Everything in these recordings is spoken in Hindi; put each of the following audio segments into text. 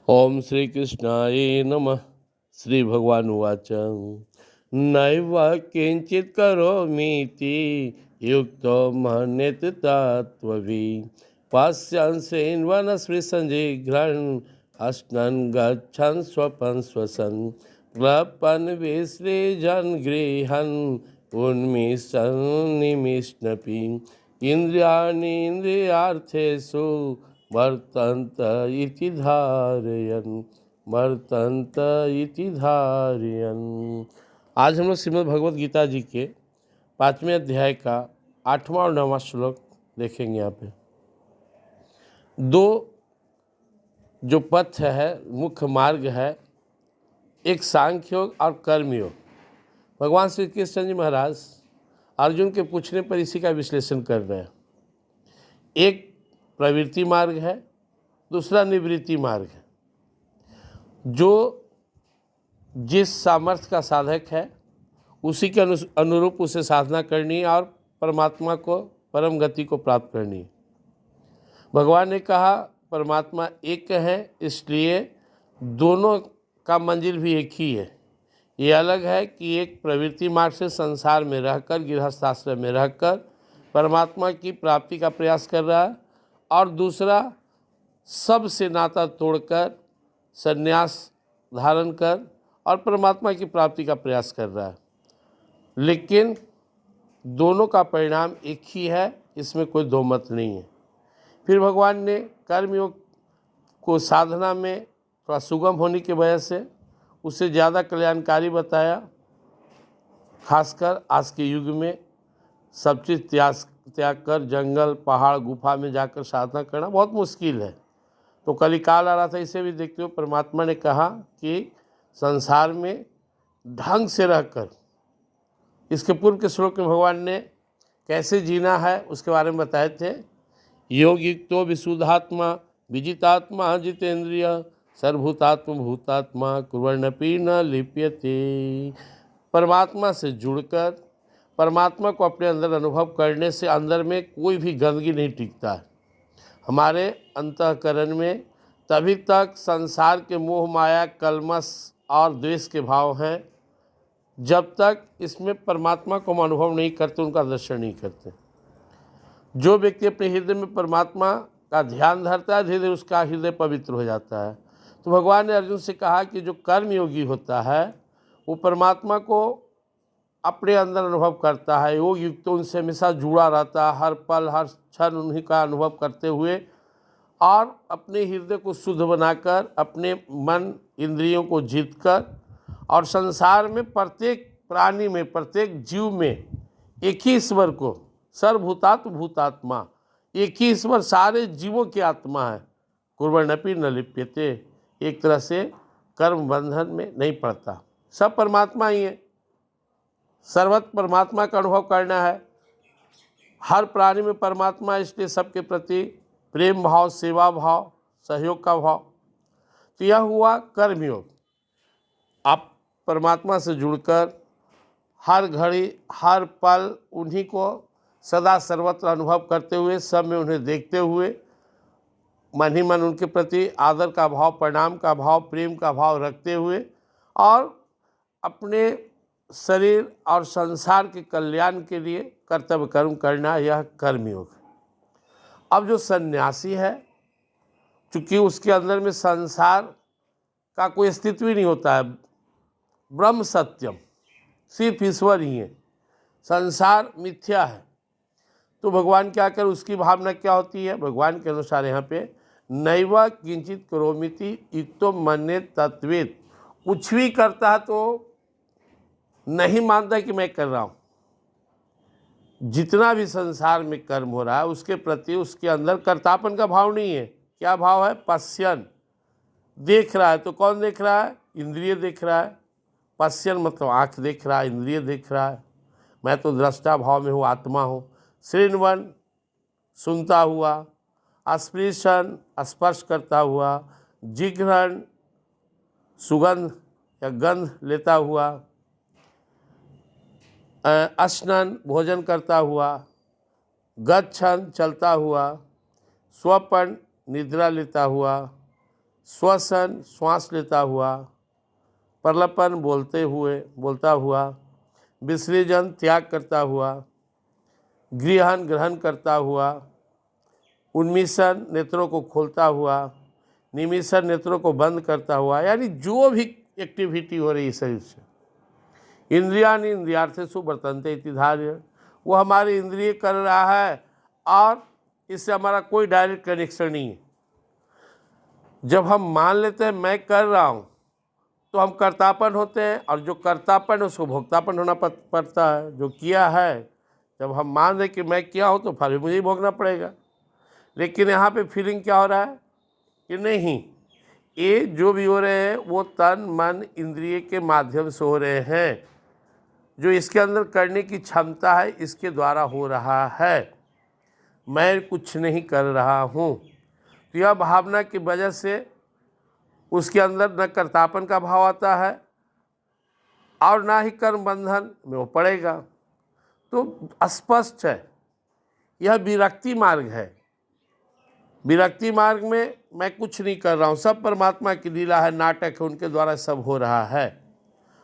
ओम श्री कृष्णाय नमः। श्री भगवान उवाच नैव किंचित करोमीति युक्तो मन्येत तत्त्ववि पास्यांसेन वनस्पति संजिघ्रन् अश्नन् गच्छन् स्वपन् श्वसन् प्रपन् विसृजन् गृहन् उन्मिषन् निमिषन्नपि इंद्रियाणि इंद्रियार्थेषु वर्तन्त इति धारयन्। आज हम लोग श्रीमद् भगवद गीता जी के 5वें अध्याय का 8वां और 9वां श्लोक देखेंगे। यहाँ पे दो जो पथ है, मुख्य मार्ग है, एक सांख्य योग और कर्म योग। भगवान श्री कृष्ण जी महाराज अर्जुन के पूछने पर इसी का विश्लेषण कर रहे हैं। एक प्रवृत्ति मार्ग है, दूसरा निवृत्ति मार्ग है। जो जिस सामर्थ्य का साधक है उसी के अनुरूप उसे साधना करनी है और परमात्मा को, परम गति को प्राप्त करनी है। भगवान ने कहा परमात्मा एक है, इसलिए दोनों का मंजिल भी एक ही है। ये अलग है कि एक प्रवृत्ति मार्ग से संसार में रहकर, गृहस्थ आश्रम में रहकर परमात्मा की प्राप्ति का प्रयास कर रहा है, और दूसरा सबसे नाता तोड़कर संन्यास धारण कर और परमात्मा की प्राप्ति का प्रयास कर रहा है। लेकिन दोनों का परिणाम एक ही है, इसमें कोई दो मत नहीं है। फिर भगवान ने कर्मयोग को साधना में थोड़ा सुगम होने की वजह से उसे ज़्यादा कल्याणकारी बताया। खासकर आज के युग में सब चीज़ त्याग कर जंगल, पहाड़, गुफा में जाकर साधना करना बहुत मुश्किल है। तो कलिकाल आ रहा था, इसे भी देखते हो परमात्मा ने कहा कि संसार में ढंग से रहकर, इसके पूर्व के श्लोक में भगवान ने कैसे जीना है उसके बारे में बताए थे। योग युक्तो विशुद्धात्मा विजितात्मा जितेंद्रिय सर्वभूतात्म भूतात्मा कुर्वन्नपि न लिप्यते। परमात्मा से जुड़कर परमात्मा को अपने अंदर अनुभव करने से अंदर में कोई भी गंदगी नहीं टिकता है। हमारे अंतःकरण में तभी तक संसार के मोह माया, कलमश और द्वेष के भाव हैं जब तक इसमें परमात्मा को हम अनुभव नहीं करते, उनका दर्शन नहीं करते। जो व्यक्ति अपने हृदय में परमात्मा का ध्यान धरता है, धीरे धीरे उसका हृदय पवित्र हो जाता है। तो भगवान ने अर्जुन से कहा कि जो कर्मयोगी होता है वो परमात्मा को अपने अंदर अनुभव करता है। योग युक्त तो उनसे हमेशा जुड़ा रहता है, हर पल हर क्षण उन्हीं का अनुभव करते हुए, और अपने हृदय को शुद्ध बनाकर, अपने मन इंद्रियों को जीतकर, और संसार में प्रत्येक प्राणी में, प्रत्येक जीव में एक ही ईश्वर को, सर्वभूतात्म भूतात्मा, एक ही ईश्वर सारे जीवों की आत्मा है। कुर्वन्नपि न लिप्यते, एक तरह से कर्म बंधन में नहीं पड़ता, सब परमात्मा ही है। सर्वत्र परमात्मा का अनुभव करना है। हर प्राणी में परमात्मा, इसलिए सबके प्रति प्रेम भाव, सेवा भाव, सहयोग का भाव। तो यह हुआ कर्मयोग। आप परमात्मा से जुड़कर हर घड़ी हर पल उन्हीं को सदा सर्वत्र अनुभव करते हुए, सब में उन्हें देखते हुए, मन ही मन उनके प्रति आदर का भाव, प्रणाम का भाव, प्रेम का भाव रखते हुए, और अपने शरीर और संसार के कल्याण के लिए कर्तव्य कर्म करना, यह कर्मयोग। अब जो सन्यासी है, चूँकि उसके अंदर में संसार का कोई अस्तित्व ही नहीं होता है, ब्रह्म सत्यम, सिर्फ ईश्वर ही है, संसार मिथ्या है। तो भगवान क्या कर, उसकी भावना क्या होती है? भगवान के अनुसार यहाँ पे नैव किंचित करोमीति युक्तो मन्येत तत्त्वेत। कुछ भी करता है तो नहीं मानता कि मैं कर रहा हूँ। जितना भी संसार में कर्म हो रहा है उसके प्रति उसके अंदर कर्तापन का भाव नहीं है। क्या भाव है? पश्यन, देख रहा है। तो कौन देख रहा है? इंद्रिय देख रहा है। पश्यन मतलब आँख देख रहा है, इंद्रिय देख रहा है। मैं तो दृष्टा भाव में हूँ, आत्मा हूँ। शृण्वन, सुनता हुआ। स्पृशन, स्पर्श करता हुआ। जिघ्रन, सुगंध या गंध लेता हुआ। अश्नन, भोजन करता हुआ। गच्छन, चलता हुआ। स्वपन, निद्रा लेता हुआ। श्वसन श्वास लेता हुआ, प्रलपन बोलता हुआ, विसर्जन त्याग करता हुआ, गृहण ग्रहण करता हुआ, उन्मीषण नेत्रों को खोलता हुआ, निमिषण नेत्रों को बंद करता हुआ, यानी जो भी एक्टिविटी हो रही है शरीर से। इंद्रियाणि इंद्रियार्थेषु वर्तन्ते इति धार्य, वो हमारे इंद्रिय कर रहा है और इससे हमारा कोई डायरेक्ट कनेक्शन नहीं है। जब हम मान लेते हैं मैं कर रहा हूँ तो हम कर्तापन होते हैं, और जो कर्तापन है उसको भोक्तापन होना पड़ता है। जो किया है, जब हम मान लें कि मैं किया हूँ तो फल भी मुझे ही भोगना पड़ेगा। लेकिन यहाँ पे फीलिंग क्या हो रहा है कि नहीं, ये जो भी हो रहे हैं वो तन मन इंद्रिय के माध्यम से हो रहे हैं। जो इसके अंदर करने की क्षमता है इसके द्वारा हो रहा है, मैं कुछ नहीं कर रहा हूँ। तो यह भावना की वजह से उसके अंदर न कर्तापन का भाव आता है और ना ही कर्म बंधन में वो पड़ेगा। तो स्पष्ट है, यह विरक्ति मार्ग है। विरक्ति मार्ग में मैं कुछ नहीं कर रहा हूँ, सब परमात्मा की लीला है, नाटक है, उनके द्वारा सब हो रहा है।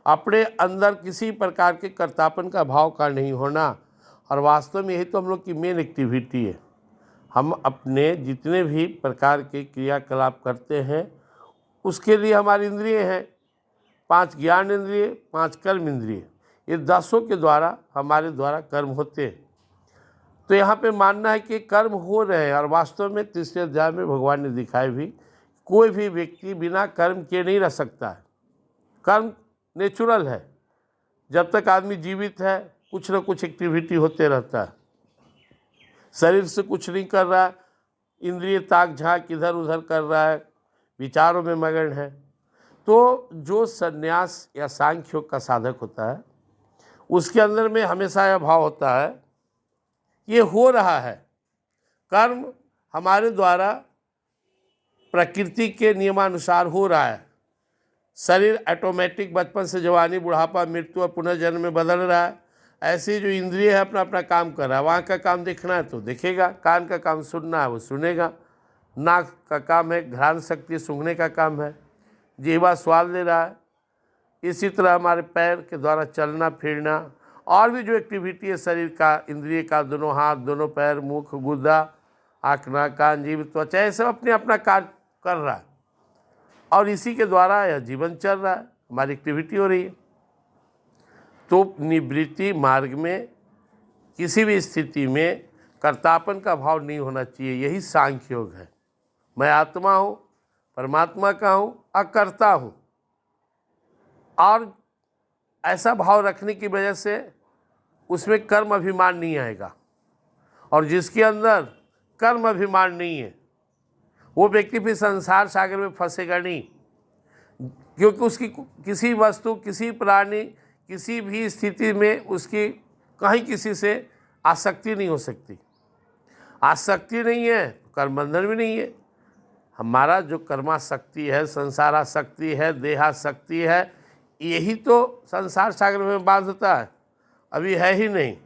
अपने अंदर किसी प्रकार के कर्तापन का भाव का नहीं होना, और वास्तव में यही तो हम लोग की मेन एक्टिविटी है। हम अपने जितने भी प्रकार के क्रियाकलाप करते हैं उसके लिए हमारी इंद्रिय हैं, 5 ज्ञान इंद्रिय, 5 कर्म इंद्रिय, ये 10 के द्वारा हमारे द्वारा कर्म होते हैं। तो यहाँ पे मानना है कि कर्म हो रहे हैं, और वास्तव में तीसरे अध्याय में भगवान ने दिखाए भी कोई भी व्यक्ति बिना कर्म के नहीं रह सकता है। कर्म नेचुरल है, जब तक आदमी जीवित है कुछ न कुछ एक्टिविटी होते रहता है। शरीर से कुछ नहीं कर रहा है, इंद्रिय ताक झाँक इधर उधर कर रहा है, विचारों में मगन है। तो जो संन्यास या सांख्य योग का साधक होता है उसके अंदर में हमेशा यह भाव होता है, ये हो रहा है कर्म हमारे द्वारा प्रकृति के नियमानुसार हो रहा है। शरीर ऑटोमेटिक बचपन से जवानी बुढ़ापा मृत्यु और पुनर्जन्म में बदल रहा है। ऐसे जो इंद्रिय है अपना अपना काम कर रहा है, वहाँ का काम देखना है तो देखेगा, कान का काम सुनना है वो सुनेगा, नाक का काम है घ्राण शक्ति सूंघने का काम है, जिह्वा स्वाद ले रहा है। इसी तरह हमारे पैर के द्वारा चलना फिरना और भी जो एक्टिविटी है शरीर का, इंद्रिय का, दोनों हाथ दोनों पैर मुख गुदा आँख नाक कान जीभ त्वचा, ये सब अपने अपना कार्य कर रहा है और इसी के द्वारा यह जीवन चल रहा है, हमारी एक्टिविटी हो रही है। तो निवृत्ति मार्ग में किसी भी स्थिति में कर्तापन का भाव नहीं होना चाहिए, यही सांख्य योग है। मैं आत्मा हूँ, परमात्मा का हूँ, अकर्ता हूँ, और ऐसा भाव रखने की वजह से उसमें कर्म अभिमान नहीं आएगा। और जिसके अंदर कर्म अभिमान नहीं है वो व्यक्ति फिर संसार सागर में फंसेगा नहीं, क्योंकि उसकी किसी वस्तु, किसी प्राणी, किसी भी स्थिति में उसकी कहीं किसी से आसक्ति नहीं हो सकती। आसक्ति नहीं है तो कर्म बंधन भी नहीं है। हमारा जो कर्माशक्ति है, संसाराशक्ति है, देहाशक्ति है, यही तो संसार सागर में बांधता है, अभी है ही नहीं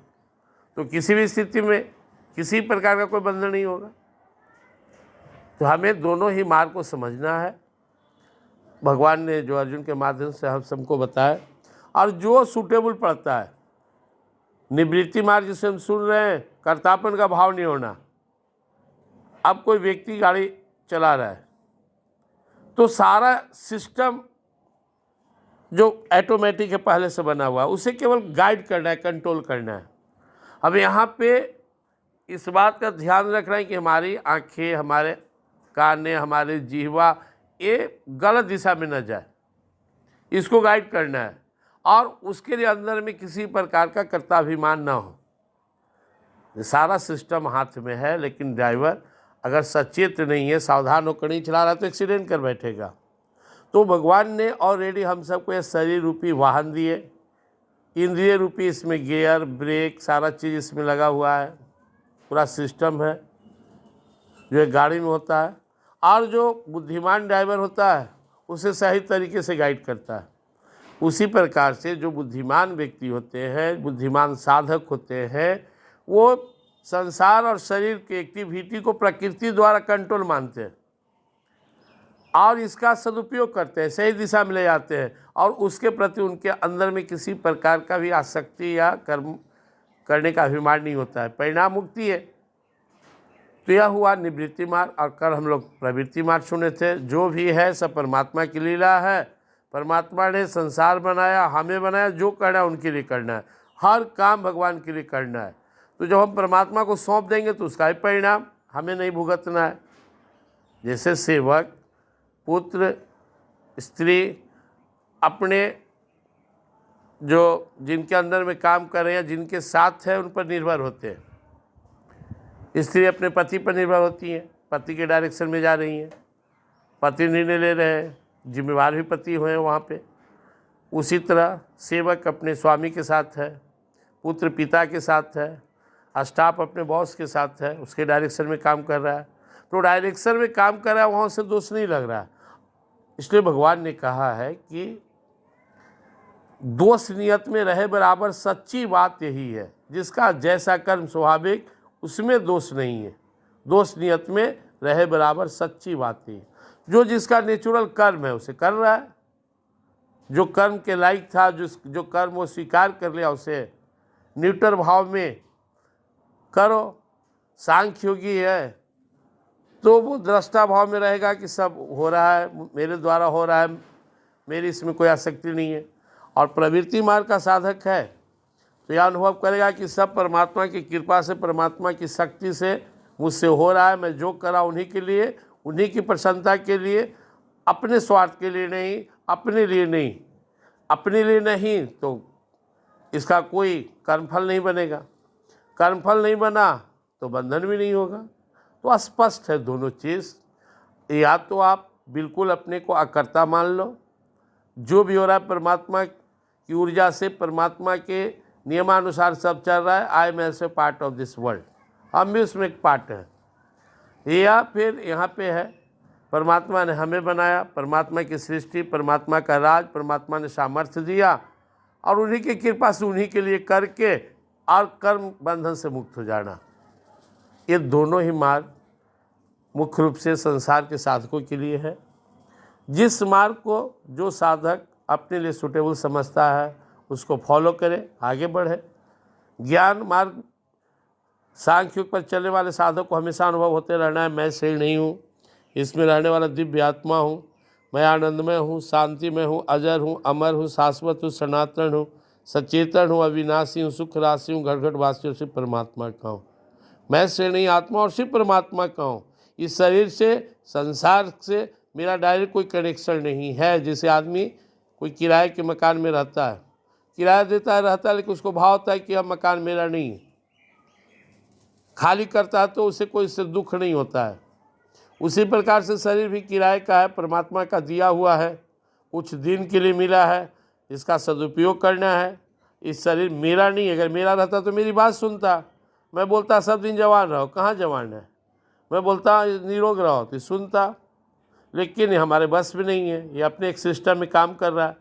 तो किसी भी स्थिति में किसी प्रकार का कोई बंधन नहीं होगा। तो हमें दोनों ही मार्ग को समझना है। भगवान ने जो अर्जुन के माध्यम से हम सबको बताया, और जो सूटेबल पड़ता है, निवृत्ति मार्ग जिसे हम सुन रहे हैं, कर्तापन का भाव नहीं होना। अब कोई व्यक्ति गाड़ी चला रहा है तो सारा सिस्टम जो ऑटोमेटिक है पहले से बना हुआ है, उसे केवल गाइड करना है, कंट्रोल करना है। अब यहाँ पे इस बात का ध्यान रखना है कि हमारी आँखें, हमारे कान, हमारे जिह्वा ये गलत दिशा में न जाए, इसको गाइड करना है। और उसके लिए अंदर में किसी प्रकार का कर्ताभिमान ना हो। सारा सिस्टम हाथ में है, लेकिन ड्राइवर अगर सचेत नहीं है, सावधान होकर नहीं चला रहा तो एक्सीडेंट कर बैठेगा। तो भगवान ने ऑलरेडी हम सबको ये शरीर रूपी वाहन दिए, इंद्रिय रूपी इसमें गियर ब्रेक सारा चीज़ इसमें लगा हुआ है, पूरा सिस्टम है जो एक गाड़ी में होता है। और जो बुद्धिमान ड्राइवर होता है उसे सही तरीके से गाइड करता है। उसी प्रकार से जो बुद्धिमान व्यक्ति होते हैं, बुद्धिमान साधक होते हैं, वो संसार और शरीर की एक्टिविटी को प्रकृति द्वारा कंट्रोल मानते हैं। और इसका सदुपयोग करते हैं, सही दिशा में ले जाते हैं और उसके प्रति उनके अंदर में किसी प्रकार का भी आसक्ति या कर्म करने का अभिमान नहीं होता है, परिणाम मुक्ति है। तो यह हुआ निवृत्ति मार्ग। और कल हम लोग प्रवृत्ति मार्ग सुने थे। जो भी है सब परमात्मा की लीला है। परमात्मा ने संसार बनाया, हमें बनाया, जो करना है उनके लिए करना है, हर काम भगवान के लिए करना है। तो जब हम परमात्मा को सौंप देंगे तो उसका ही परिणाम हमें नहीं भुगतना है। जैसे सेवक, पुत्र, स्त्री अपने जो जिनके अंदर में काम कर रहे हैं, जिनके साथ है, उन पर निर्भर होते हैं। स्त्री अपने पति पर निर्भर होती हैं, पति के डायरेक्शन में जा रही हैं, पति निर्णय ले रहे हैं, जिम्मेवार भी पति हुए वहाँ पे। उसी तरह सेवक अपने स्वामी के साथ है, पुत्र पिता के साथ है, स्टाफ अपने बॉस के साथ है, उसके डायरेक्शन में काम कर रहा है। तो डायरेक्शन में काम कर रहा है, वहाँ से दोष नहीं लग रहा है। इसलिए भगवान ने कहा है कि दोष नियत में रहे बराबर सच्ची बात यही है। जिसका जैसा कर्म स्वाभाविक, उसमें दोष नहीं है। दोष नियत में रहे बराबर सच्ची बात ही है। जो जिसका नेचुरल कर्म है उसे कर रहा है। जो कर्म के लायक था, जो कर्म वो स्वीकार कर लिया, उसे न्यूट्रल भाव में करो। सांख्य योगी है तो वो दृष्टा भाव में रहेगा कि सब हो रहा है, मेरे द्वारा हो रहा है, मेरी इसमें कोई आसक्ति नहीं है। और प्रवृत्ति मार्ग का साधक है तो यह अनुभव करेगा कि सब परमात्मा की कृपा से, परमात्मा की शक्ति से मुझसे हो रहा है। मैं जो करा उन्हीं के लिए, उन्हीं की प्रसन्नता के लिए, अपने स्वार्थ के लिए नहीं, अपने लिए नहीं। अपने लिए नहीं तो इसका कोई कर्मफल नहीं बनेगा। कर्मफल नहीं बना तो बंधन भी नहीं होगा। तो स्पष्ट है दोनों चीज़। या तो आप बिल्कुल अपने को अकर्ता मान लो, जो भी हो रहा है परमात्मा की ऊर्जा से, परमात्मा के नियमानुसार सब चल रहा है। I am also part of this world, हम भी उसमें एक पार्ट हैं। या फिर यहाँ पे है परमात्मा ने हमें बनाया, परमात्मा की सृष्टि, परमात्मा का राज, परमात्मा ने सामर्थ्य दिया और उन्हीं की कृपा से उन्हीं के लिए करके और कर्म बंधन से मुक्त हो जाना। ये दोनों ही मार्ग मुख्य रूप से संसार के साधकों के लिए है। जिस मार्ग को जो साधक अपने लिए सूटेबल समझता है उसको फॉलो करे, आगे बढ़े। ज्ञान मार्ग सांख्य पर चलने वाले साधक को हमेशा अनुभव होते रहना है, मैं शरीर नहीं हूँ, इसमें रहने वाला दिव्य आत्मा हूँ, मैं आनंदमय हूँ, शांति में हूँ, अजर हूँ, अमर हूँ, शाश्वत हूँ, सनातन हूँ, सचेतन हूँ, अविनाशी हूँ, सुख राशि हूँ, घट घट वासी हूँ, शिव परमात्मा का हूँ। मैं शरीर नहीं, आत्मा और शिव परमात्मा का हूँ। इस शरीर से, संसार से मेरा डायरेक्ट कोई कनेक्शन नहीं है। जैसे आदमी कोई किराए के मकान में रहता है, किराया देता है, रहता है, लेकिन उसको भाव होता है कि यह मकान मेरा नहीं है, खाली करता है तो उसे कोई इससे दुख नहीं होता है। उसी प्रकार से शरीर भी किराए का है, परमात्मा का दिया हुआ है, कुछ दिन के लिए मिला है, इसका सदुपयोग करना है। इस शरीर मेरा नहीं है। अगर मेरा रहता तो मेरी बात सुनता, मैं बोलता सब दिन जवान रहो, कहाँ जवान है, मैं बोलता निरोग रहो तो सुनता। लेकिन ये हमारे बस में नहीं है। ये अपने एक सिस्टम में काम कर रहा है।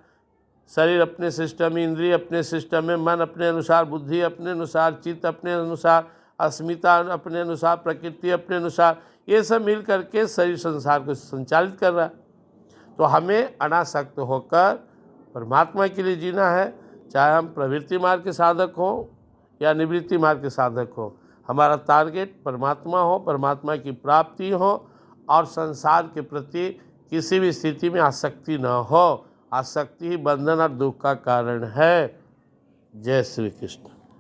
शरीर अपने सिस्टम में, इंद्रिय अपने सिस्टम में, मन अपने अनुसार, बुद्धि अपने अनुसार, चित्त अपने अनुसार, अस्मिता अपने अनुसार, प्रकृति अपने अनुसार, ये सब मिल करके शरीर संसार को संचालित कर रहा है। तो हमें अनासक्त होकर परमात्मा के लिए जीना है, चाहे हम प्रवृत्ति मार्ग के साधक हों या निवृत्ति मार्ग के साधक हो। हमारा टारगेट परमात्मा हो, परमात्मा की प्राप्ति हो और संसार के प्रति किसी भी स्थिति में आसक्ति न हो। आसक्ति ही बंधन और दुख का कारण है। जय श्री कृष्ण।